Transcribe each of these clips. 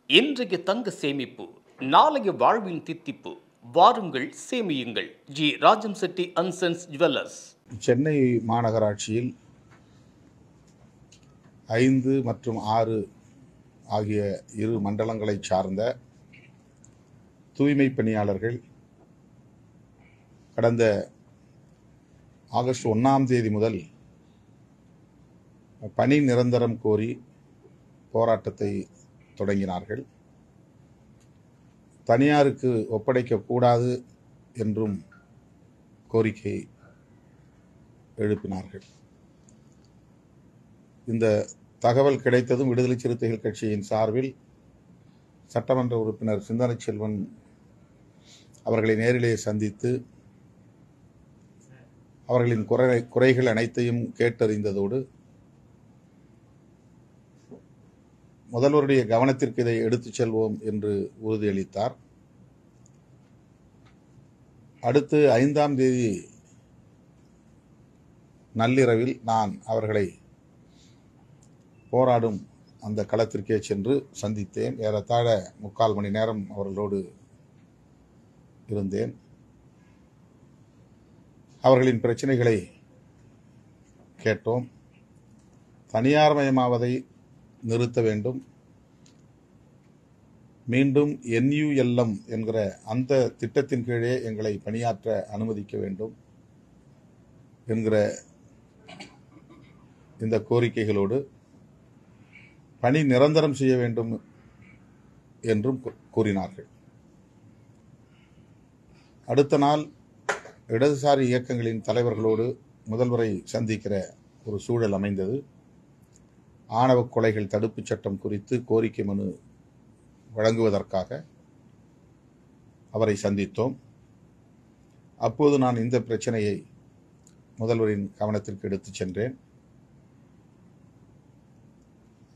இன்றைய தங்க சேமிப்பு நாளைய வாழ்வின் தித்திப்பு. வாருங்கள் சேமியுங்கள். G Rajam Chetty and sons jewellers. Chennai மாநகராட்சியில் 5 மற்றும் 6 ஆகிய இரு மண்டலங்களைச் சார்ந்த தூய்மை பணியாளர்கள் கடந்த ஆகஸ்ட் 1ஆம் தேதி முதல் பணி நிரந்தரம் கோரி போராட்டத்தை தொடங்கினார்கள். தனியாருக்கு ஒப்படைக்கக்கூடாது என்றும் கோரிக்கை எழுப்பினார்கள். இந்த தகவல் கிடைத்ததும் விடுதலை சிறுத்தைகள் கட்சியின் சார்பில் சட்டமன்ற உறுப்பினர் சிந்தனை செல்வன் அவர்களை நேரிலே சந்தித்து அவர்களின் குறைகள் அனைத்தையும் கேட்டறிந்ததோடு முதல்வருடைய கவனத்திற்கு இதை எடுத்துச் செல்வோம் என்று உறுதியளித்தார். அடுத்து 5ஆம் தேதி நள்ளிரவில் நான் அவர்களை போராடும் அந்த களத்திற்கே சென்று சந்தித்தேன். ஏறத்தாழ 3/4 மணி நேரம் அவர்களோடு இருந்தேன். அவர்களின் பிரச்சனைகளை கேட்டோம். தனியார்மயமாவதை நிறுத்த வேண்டும், மீண்டும் NULM என்கிற அந்த திட்டத்தின் கீழே எங்களை பணியாற்ற அனுமதிக்க வேண்டும் என்கிற இந்த கோரிக்கைகளோடு பணி நிரந்தரம் செய்ய வேண்டும் என்றும் கூறினார்கள். அடுத்த நாள் இடதுசாரி இயக்கங்களின் தலைவர்களோடு முதல்வரை சந்திக்கிற ஒரு சூழல் அமைந்தது. ஆணவ கொலைகள் தடுப்புச் சட்டம் குறித்து கோரிக்கை மனு வழங்குவதற்காக அவரை சந்தித்தோம். அப்போது நான் இந்த பிரச்சனையை முதல்வரின் கவனத்திற்கு எடுத்துச் சென்றேன்.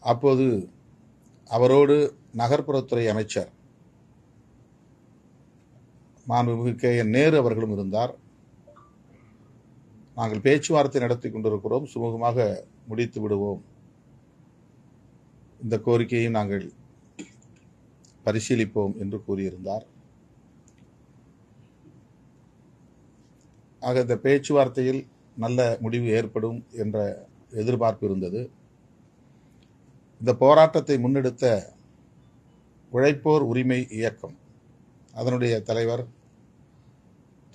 அப்போது அவரோடு நகர்ப்புறத்துறை அமைச்சர் மாண்புமிகு KN நேரு அவர்களும் இருந்தார். நாங்கள் பேச்சுவார்த்தை நடத்தி கொண்டிருக்கிறோம், சுமூகமாக முடித்து விடுவோம், இந்த கோரிக்கையை நாங்கள் பரிசீலிப்போம் என்று கூறியிருந்தார். ஆக இந்த பேச்சுவார்த்தையில் நல்ல முடிவு ஏற்படும் என்ற எதிர்பார்ப்பு இருந்தது. இந்த போராட்டத்தை முன்னெடுத்த உழைப்போர் உரிமை இயக்கம், அதனுடைய தலைவர்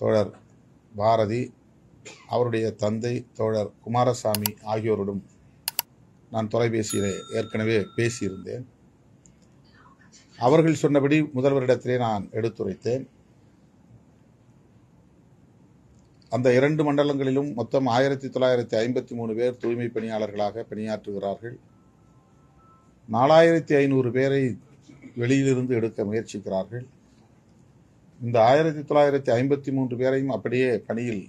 தோழர் பாரதி, அவருடைய தந்தை தோழர் குமாரசாமி ஆகியோருடன் நான் தொலைபேசியிலே ஏற்கனவே பேசியிருந்தேன். அவர்கள் சொன்னபடி முதல்வரிடத்திலே நான் எடுத்துரைத்தேன். அந்த 2 மண்டலங்களிலும் மொத்தம் 1953 பேர் தூய்மை பணியாளர்களாக பணியாற்றுகிறார்கள். 4500 பேரை வெளியிலிருந்து எடுக்க முயற்சிக்கிறார்கள். இந்த 1953 பேரையும் அப்படியே பணியில்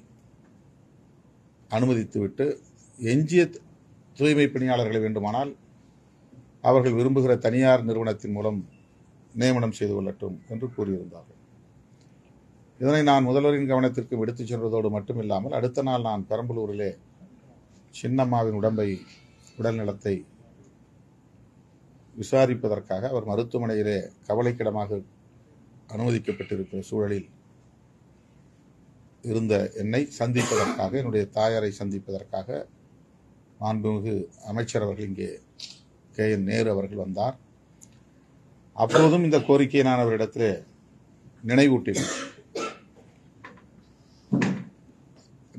அனுமதித்துவிட்டு எஞ்சிய தூய்மை பணியாளர்களை வேண்டுமானால் அவர்கள் விரும்புகிற தனியார் நிறுவனத்தின் மூலம் நியமனம் செய்து கொள்ளட்டும் என்று கூறியிருந்தார்கள். இதனை நான் முதல்வரின் கவனத்திற்கு எடுத்துச் சென்றதோடு மட்டுமில்லாமல் அடுத்த நாள் நான் பெரம்பலூரிலே சின்னம்மாவின் உடல்நலத்தை விசாரிப்பதற்காக அவர் மருத்துவமனையிலே கவலைக்கிடமாக அனுமதிக்கப்பட்டிருக்கிற சூழலில் இருந்த என்னை சந்திப்பதற்காக, என்னுடைய தாயாரை சந்திப்பதற்காக மாண்புமிகு அமைச்சர் அவர்கள் இங்கே KN நேரு அவர்கள் வந்தார். அப்போதும் இந்த கோரிக்கையை நான் அவரிடத்தில் நினைவூட்டினேன்.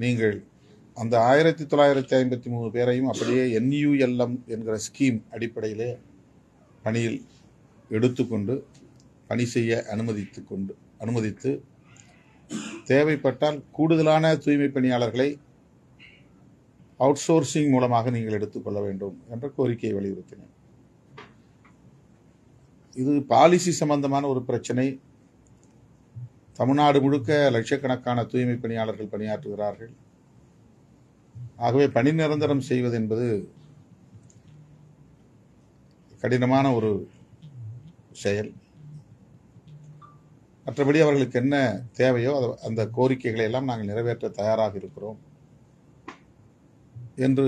நீங்கள் அந்த 1953 பேரையும் அப்படியே NULM என்கிற ஸ்கீம் அடிப்படையிலே பணியில் எடுத்துக்கொண்டு பணி செய்ய அனுமதித்து தேவைப்பட்டால் கூடுதலான தூய்மை பணியாளர்களை அவுட் சோர்சிங் மூலமாக நீங்கள் எடுத்துக்கொள்ள வேண்டும் என்ற கோரிக்கையை வலியுறுத்தினேன். இது பாலிசி சம்பந்தமான ஒரு பிரச்சனை. தமிழ்நாடு முழுக்க லட்சக்கணக்கான தூய்மை பணியாளர்கள் பணியாற்றுகிறார்கள். ஆகவே பணி நிரந்தரம் செய்வது என்பது கடினமான ஒரு செயல். மற்றபடி அவர்களுக்கு என்ன தேவையோ அந்த கோரிக்கைகளை எல்லாம் நாங்கள் நிறைவேற்ற தயாராக இருக்கிறோம் என்று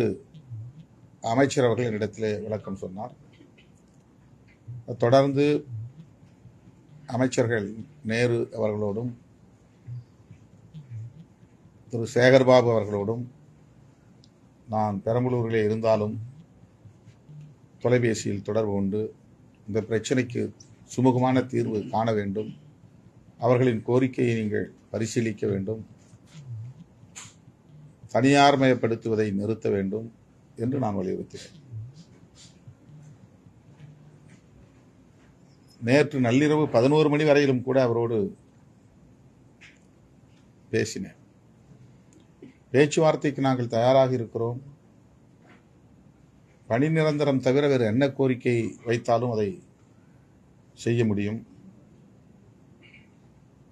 அமைச்சர் அவர்கள் என்னிடத்திலே விளக்கம் சொன்னார். தொடர்ந்து அமைச்சர்கள் நேரு அவர்களோடும் திரு சேகர்பாபு அவர்களோடும் நான் பெரம்பலூரிலே இருந்தாலும் தொலைபேசியில் தொடர்பு கொண்டு இந்த பிரச்சனைக்கு சுமூகமான தீர்வு காண வேண்டும், அவர்களின் கோரிக்கையை நீங்கள் பரிசீலிக்க வேண்டும், தனியார் மயப்படுத்துவதை நிறுத்த வேண்டும் என்று நான் வலியுறுத்தினேன். நேற்று நள்ளிரவு 11 மணி வரையிலும் கூட அவரோடு பேசினேன். பேச்சுவார்த்தைக்கு நாங்கள் தயாராக இருக்கிறோம், பணி நிரந்தரம் தவிர வேறு என்ன கோரிக்கை வைத்தாலும் அதை செய்ய முடியும்,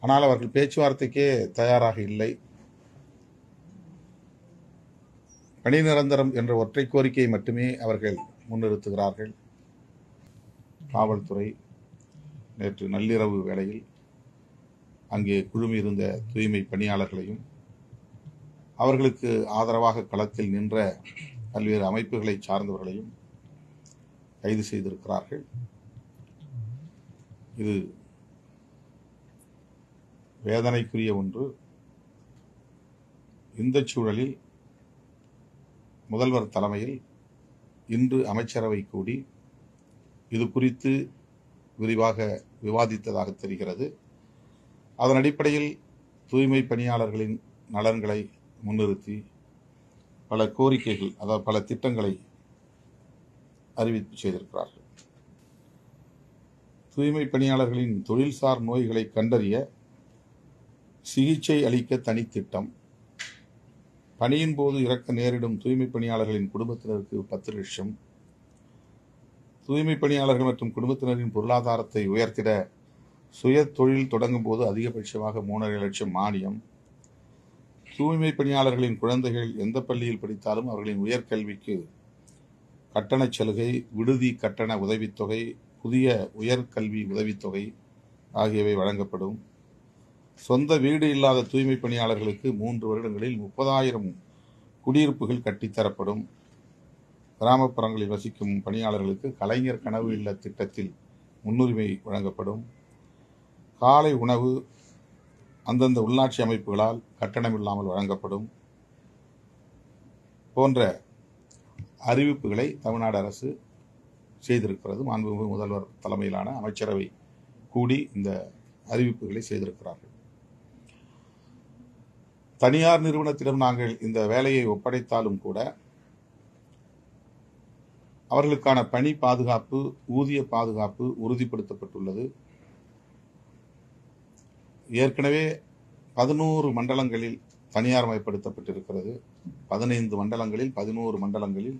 ஆனால் அவர்கள் பேச்சுவார்த்தைக்கே தயாராக இல்லை. பணி நிரந்தரம் என்ற ஒற்றை கோரிக்கையை மட்டுமே அவர்கள் முன்னிறுத்துகிறார்கள். காவல்துறை நேற்று நள்ளிரவு வேளையில் அங்கே குழுமியிருந்த தூய்மை பணியாளர்களையும் அவர்களுக்கு ஆதரவாக களத்தில் நின்ற பல்வேறு அமைப்புகளை சார்ந்தவர்களையும் கைது செய்திருக்கிறார்கள். இது வேதனைக்குரிய ஒன்று. இந்த சூழலில் முதல்வர் தலைமையில் இன்று அமைச்சரவை கூடி இது குறித்து விரிவாக விவாதித்ததாக தெரிகிறது. அதன் அடிப்படையில் தூய்மை பணியாளர்களின் நலன்களை முன்னிறுத்தி பல கோரிக்கைகள், அதாவது பல திட்டங்களை அறிவிப்பு செய்திருக்கிறார்கள். தூய்மை பணியாளர்களின் தொழில்சார் நோய்களை கண்டறிய சிகிச்சை அளிக்க தனித்திட்டம், பணியின் போது இறக்க நேரிடும் தூய்மை பணியாளர்களின் குடும்பத்தினருக்கு 10 லட்சம், தூய்மை பணியாளர்கள் மற்றும் குடும்பத்தினரின் பொருளாதாரத்தை உயர்த்திட சுய தொழில் தொடங்கும் போது அதிகபட்சமாக 3.5 லட்சம் மானியம், தூய்மை பணியாளர்களின் குழந்தைகள் எந்த பள்ளியில் படித்தாலும் அவர்களின் உயர்கல்விக்கு கட்டணச் சலுகை, விடுதி கட்டண உதவித்தொகை, புதிய உயர்கல்வி உதவித்தொகை ஆகியவை வழங்கப்படும். சொந்த வீடு இல்லாத தூய்மை பணியாளர்களுக்கு 3 வருடங்களில் 30,000 குடியிருப்புகள் கட்டித்தரப்படும். கிராமப்புறங்களில் வசிக்கும் பணியாளர்களுக்கு கலைஞர் கனவு இல்ல திட்டத்தில் முன்னுரிமை வழங்கப்படும். காலை உணவு அந்தந்த உள்ளாட்சி அமைப்புகளால் கட்டணமில்லாமல் வழங்கப்படும் போன்ற அறிவிப்புகளை தமிழ்நாடு அரசு செய்திருக்கிறது. மாண்புமிகு முதல்வர் தலைமையிலான அமைச்சரவை கூடி இந்த அறிவிப்புகளை செய்திருக்கிறார்கள். தனியார் நிறுவனத்திடம் நாங்கள் இந்த வேலையை ஒப்படைத்தாலும் கூட அவர்களுக்கான பணி பாதுகாப்பு, ஊதிய பாதுகாப்பு உறுதிப்படுத்தப்பட்டுள்ளது. ஏற்கனவே 11 மண்டலங்களில் தனியார் மயப்படுத்தப்பட்டிருக்கிறது. 15 மண்டலங்களில் 11 மண்டலங்களில்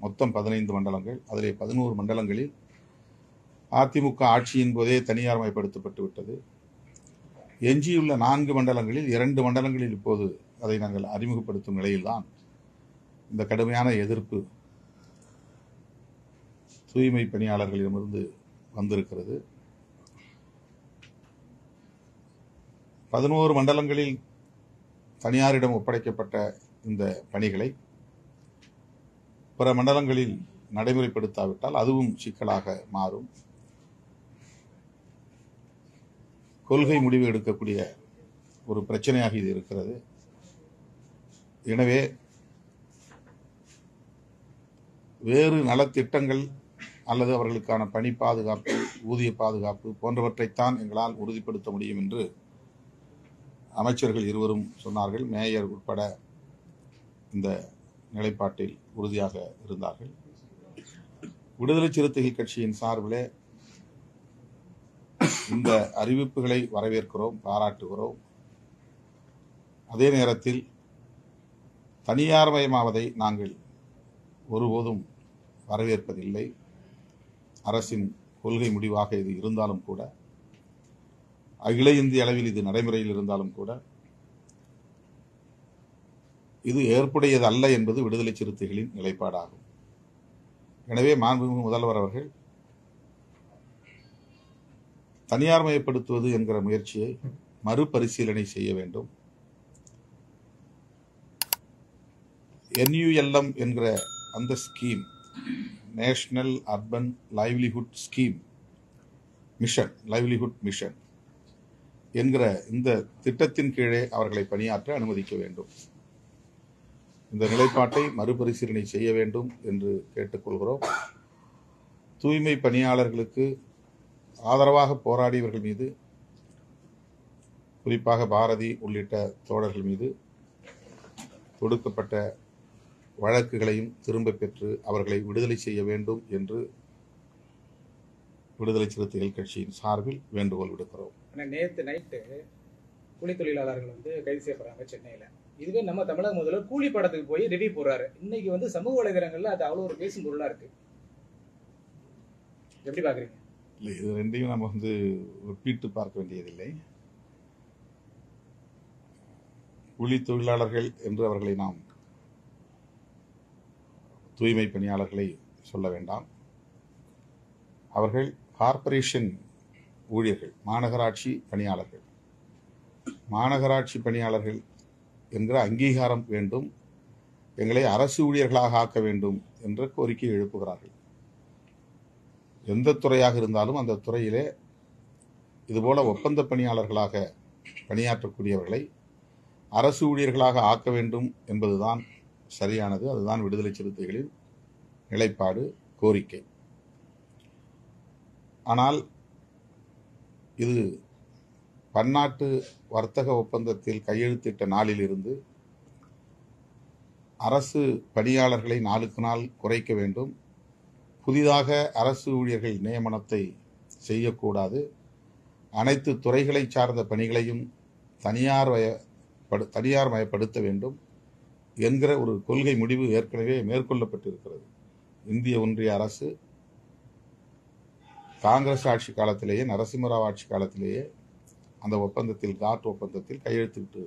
மொத்தம் 15 மண்டலங்கள், அதிலே 11 மண்டலங்களில் அதிமுக ஆட்சியின் போதே தனியார் மயப்படுத்தப்பட்டு விட்டது. எஞ்சியுள்ள 4 மண்டலங்களில் 2 மண்டலங்களில் இப்போது அதை நாங்கள் அறிமுகப்படுத்தும் நிலையில்தான் இந்த கடுமையான எதிர்ப்பு தூய்மை பணியாளர்களிடமிருந்து வந்திருக்கிறது. 11 மண்டலங்களில் தனியாரிடம் ஒப்படைக்கப்பட்ட இந்த பணிகளை பிற மண்டலங்களில் நடைமுறைப்படுத்தாவிட்டால் அதுவும் சிக்கலாக மாறும். கொள்கை முடிவு எடுக்கக்கூடிய ஒரு பிரச்சனையாக இது இருக்கிறது. எனவே வேறு நலத்திட்டங்கள் அல்லது அவர்களுக்கான பணி பாதுகாப்பு, ஊதிய பாதுகாப்பு போன்றவற்றைத்தான் எங்களால் உறுதிப்படுத்த முடியும் என்று அமைச்சர்கள் இருவரும் சொன்னார்கள். மேயர் உட்பட இந்த நிலைப்பாட்டில் உறுதியாக இருந்தார்கள். விடுதலை சிறுத்தைகள் கட்சியின் சார்பிலே இந்த அறிவிப்புகளை வரவேற்கிறோம், பாராட்டுகிறோம். அதே நேரத்தில் தனியார் மயமாவதை நாங்கள் ஒருபோதும் வரவேற்பதில்லை. அரசின் கொள்கை முடிவாக இது இருந்தாலும் கூட, அகில இந்திய அளவில் இது நடைமுறையில் இருந்தாலும் கூட, இது ஏற்புடையது அல்ல என்பது விடுதலை சிறுத்தைகளின் நிலைப்பாடாகும். எனவே மாண்புமிகு முதல்வர் அவர்கள் தனியார் மயப்படுத்துவது என்கிற முயற்சியை மறுபரிசீலனை செய்ய வேண்டும். NULM என்கிற அந்த scheme, national urban livelihood scheme mission, livelihood mission என்கிற இந்த திட்டத்தின் கீழே அவர்களை பணியாற்ற அனுமதிக்க வேண்டும். இந்த நிலைப்பாட்டை மறுபரிசீலனை செய்ய வேண்டும் என்று கேட்டுக்கொள்கிறோம். தூய்மை பணியாளர்களுக்கு ஆதரவாக போராடியவர்கள் மீது, குறிப்பாக பாரதி உள்ளிட்ட தோழர்கள் மீது தொடுக்கப்பட்ட வழக்குகளையும் திரும்ப பெற்று அவர்களை விடுதலை செய்ய வேண்டும் என்று விடுதலை சிறுத்தைகள் கட்சியின் சார்பில் வேண்டுகோள் விடுக்கிறோம். நேற்று நைட்டு கூலி தொழிலாளர்கள் கைது செய்யப்படுறாங்க சென்னையில. இதுவே நம்ம தமிழக முதல்வர் கூலி படத்துக்கு போய் ரிவ்யூ போடுறாரு. இன்னைக்கு சமூக வலைதளங்கள்ல அது அவ்வளவு ஒரு பேசும் பொருளா இருக்கு. எப்படி பாக்குறீங்க? இல்லை, இது ரெண்டையும் நம்ம ஒப்பிட்டு பார்க்க வேண்டியதில்லை. கூலி தொழிலாளர்கள் என்று அவர்களை நாம் தூய்மை பணியாளர்களை சொல்ல வேண்டாம். அவர்கள் கார்ப்பரேஷன் ஊழியர்கள், மாநகராட்சி பணியாளர்கள். மாநகராட்சி பணியாளர்கள் என்கிற அங்கீகாரம் வேண்டும், எங்களை அரசு ஊழியர்களாக ஆக்க வேண்டும் என்ற கோரிக்கை எழுப்புகிறார்கள். எந்த துறையாக இருந்தாலும் அந்த துறையிலே இதுபோல ஒப்பந்த பணியாளர்களாக பணியாற்றக்கூடியவர்களை அரசு ஊழியர்களாக ஆக்க வேண்டும் என்பதுதான் சரியானது. அதுதான் விடுதலை சிறுத்தைகளின் நிலைப்பாடு, கோரிக்கை. ஆனால் இது பன்னாட்டு வர்த்தக ஒப்பந்தத்தில் கையெழுத்திட்ட நாளில் இருந்து அரசு பணியாளர்களை நாளுக்கு நாள் குறைக்க வேண்டும், புதிதாக அரசு ஊழியர்கள் நியமனத்தை செய்யக்கூடாது, அனைத்து துறைகளை சார்ந்த பணிகளையும் தனியார் மயப்படுத்த வேண்டும் என்கிற ஒரு கொள்கை முடிவு ஏற்கனவே மேற்கொள்ளப்பட்டிருக்கிறது. இந்திய ஒன்றிய அரசு காங்கிரஸ் ஆட்சி காலத்திலேயே, நரசிம்மராவ் ஆட்சி காலத்திலேயே அந்த ஒப்பந்தத்தில், காட் ஒப்பந்தத்தில் கையெழுத்திட்டு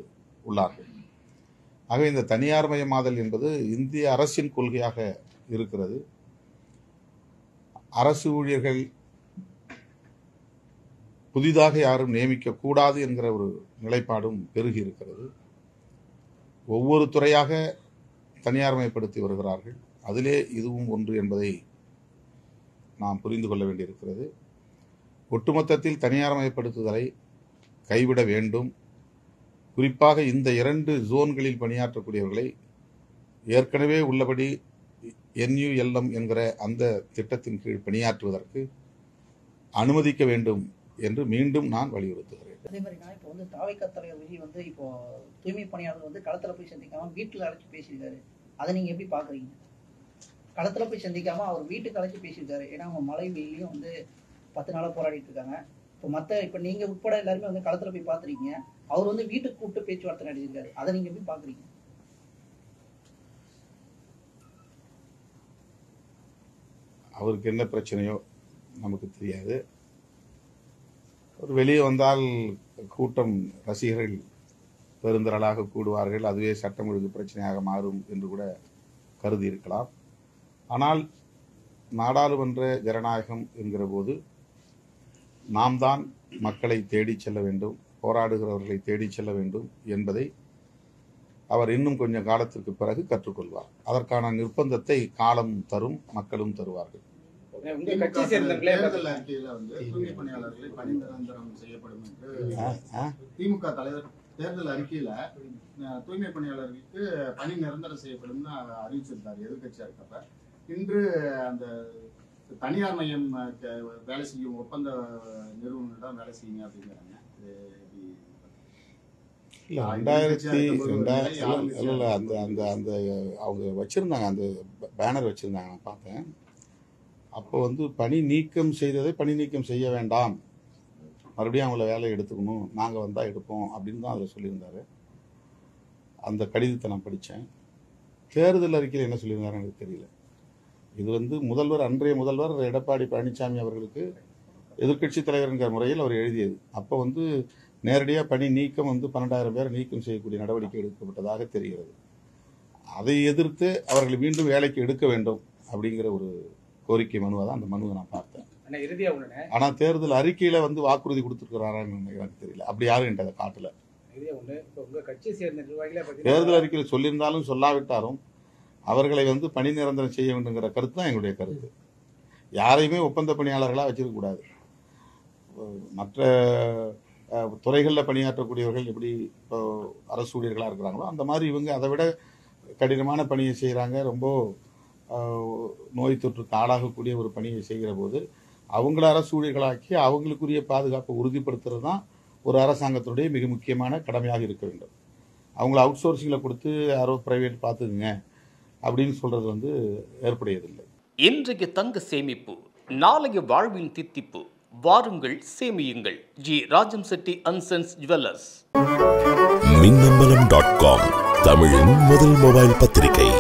உள்ளார்கள். ஆகவே இந்த தனியார் மயமாதல் என்பது இந்திய அரசின் கொள்கையாக இருக்கிறது. அரசு ஊழியர்கள் புதிதாக யாரும் நியமிக்க கூடாது என்கிற ஒரு நிலைப்பாடும் பெருகி இருக்கிறது. ஒவ்வொரு துறையாக தனியார் மயப்படுத்தி வருகிறார்கள். அதிலே இதுவும் ஒன்று என்பதை நாம் புரிந்து கொள்ள வேண்டியிருக்கிறது. ஒட்டுமொத்தத்தில் தனியார் மயப்படுத்துதலை கைவிட வேண்டும். குறிப்பாக இந்த 2 ஜோன்களில் பணியாற்றக்கூடியவர்களை ஏற்கனவே உள்ளபடி NULM என்கிற அந்த திட்டத்தின் கீழ் பணியாற்றுவதற்கு அனுமதிக்க வேண்டும் என்று மீண்டும் நான் வலியுறுத்துகிறேன். அதே மாதிரி நான் இப்போ தாவைக்கா தலைவர் விஜய் இப்போ தூய்மை பணியாளர் களத்தில் போய் சந்திக்காம வீட்டில் அழைச்சி பேசியிருக்காரு. அதை நீங்க எப்படி பாக்குறீங்க? களத்தில் போய் சந்திக்காம அவர் வீட்டுக்கு அழைச்சி பேசியிருக்காரு. ஏன்னா அவங்க மழை வெயிலையும் 10 நாளாக போராடிட்டு இருக்காங்க. இப்போ நீங்க உட்பட எல்லாருமே களத்தில் போய் பார்த்துருக்கீங்க. அவர் வீட்டுக்கு கூப்பிட்டு பேச்சுவார்த்தை நடத்திருக்காரு. அதை நீங்க எப்படி பாக்குறீங்க? அவருக்கு என்ன பிரச்சனையோ நமக்கு தெரியாது. ஒரு வெளியே வந்தால் கூட்டம், ரசிகர்கள் பெருந்திரளாக கூடுவார்கள், அதுவே சட்டம் ஒழுங்கு பிரச்சனையாக மாறும் என்று கூட கருதி இருக்கலாம். ஆனால் நாடாளுமன்ற ஜனநாயகம் என்கிற போது நாம் தான் மக்களை தேடி செல்ல வேண்டும், போராடுகிறவர்களை தேடி செல்ல வேண்டும் என்பதை அவர் இன்னும் கொஞ்சம் காலத்திற்கு பிறகு கற்றுக்கொள்வார். அதற்கான நிர்பந்தத்தை காலம் தரும், மக்களும் தருவார்கள். தேர்தல் அறிக்கையில தூய்மை பணியாளர்களை பணி நிரந்தரம் செய்யப்படும் என்று திமுக தலைவர் தேர்தல் அறிக்கையில தூய்மை பணியாளர்களுக்கு பணி நிரந்தரம் செய்யப்படும் அறிவிச்சிருந்தார் எதிர்கட்சியா இருக்கப்ப. இன்று அந்த தனியார் மையம் வேலை செய்யும் ஒப்பந்த நிறுவனம் வேலை செய்யுங்க அப்படிங்கிறாங்க. அந்த அவங்க வச்சிருந்தாங்க, அந்த பேனர் வச்சிருந்தாங்க, நான் பார்த்தேன். அப்போ பணி நீக்கம் செய்ததை பணி நீக்கம் செய்ய வேண்டாம், மறுபடியும் அவங்கள வேலையை எடுத்துக்கணும், நாங்கள் வந்தால் எடுப்போம் அப்படின்னு தான் அதில் சொல்லியிருந்தாரு. அந்த கடிதத்தை நான் படித்தேன். தேர்தல் அறிக்கையில் என்ன சொல்லியிருந்தாரு எனக்கு தெரியல. இது முதல்வர், அன்றைய முதல்வர் எடப்பாடி பழனிசாமி அவர்களுக்கு எதிர்க்கட்சி தலைவர் என்கிற முறையில் அவர் எழுதியது. அப்போ நேரடியாக பணி நீக்கம் 12,000 பேரை நீக்கம் செய்யக்கூடிய நடவடிக்கை எடுக்கப்பட்டதாக தெரிகிறது. அதை எதிர்த்து அவர்களை மீண்டும் வேலைக்கு எடுக்க வேண்டும் அப்படிங்கிற ஒரு கோரிக்கை மனுவை தான் அந்த மனுவை நான் பார்த்தேன். ஆனால் தேர்தல் அறிக்கையில வாக்குறுதி கொடுத்துருக்கிறாரான்னு எனக்கு தெரியல. அப்படி யாரும் என்கிட்ட அதை காட்டல. தேர்தல் அறிக்கையில் சொல்லியிருந்தாலும் சொல்லாவிட்டாலும் அவர்களை பணி நிரந்தரம் செய்ய வேண்டுங்கிற கருத்து தான் எங்களுடைய கருத்து. யாரையுமே ஒப்பந்த பணியாளர்களாக வச்சிருக்க கூடாது. மற்ற துறைகளில் பணியாற்றக்கூடியவர்கள் எப்படி இப்போ அரசு ஊழியர்களாக இருக்கிறாங்களோ அந்த மாதிரி இவங்க அதை விட கடினமான பணியை செய்கிறாங்க. ரொம்ப நோய் தொற்றுக்கு ஆளாகக்கூடிய ஒரு பணியை செய்கிற போது அவங்கள அரசு ஊழியர்களாக்கி அவங்களுக்குரிய பாதுகாப்பை உறுதிப்படுத்துறது தான் ஒரு அரசாங்கத்தினுடைய மிக முக்கியமான கடமையாக இருக்க வேண்டும். அவங்கள அவுட் சோர்சிங்கில் கொடுத்து யாரோ பிரைவேட் பார்த்துக்குங்க அப்படின்னு சொல்கிறது ஏற்புடையதில்லை. இன்றைய தங்க சேமிப்பு நாளைய வாழ்வின் தித்திப்பு. வாருங்கள் சேமியுங்கள். G Rajam Chetty and sons jewellers. மின்னம்பலம்.com தமிழின் முதல் மொபைல் பத்திரிகை.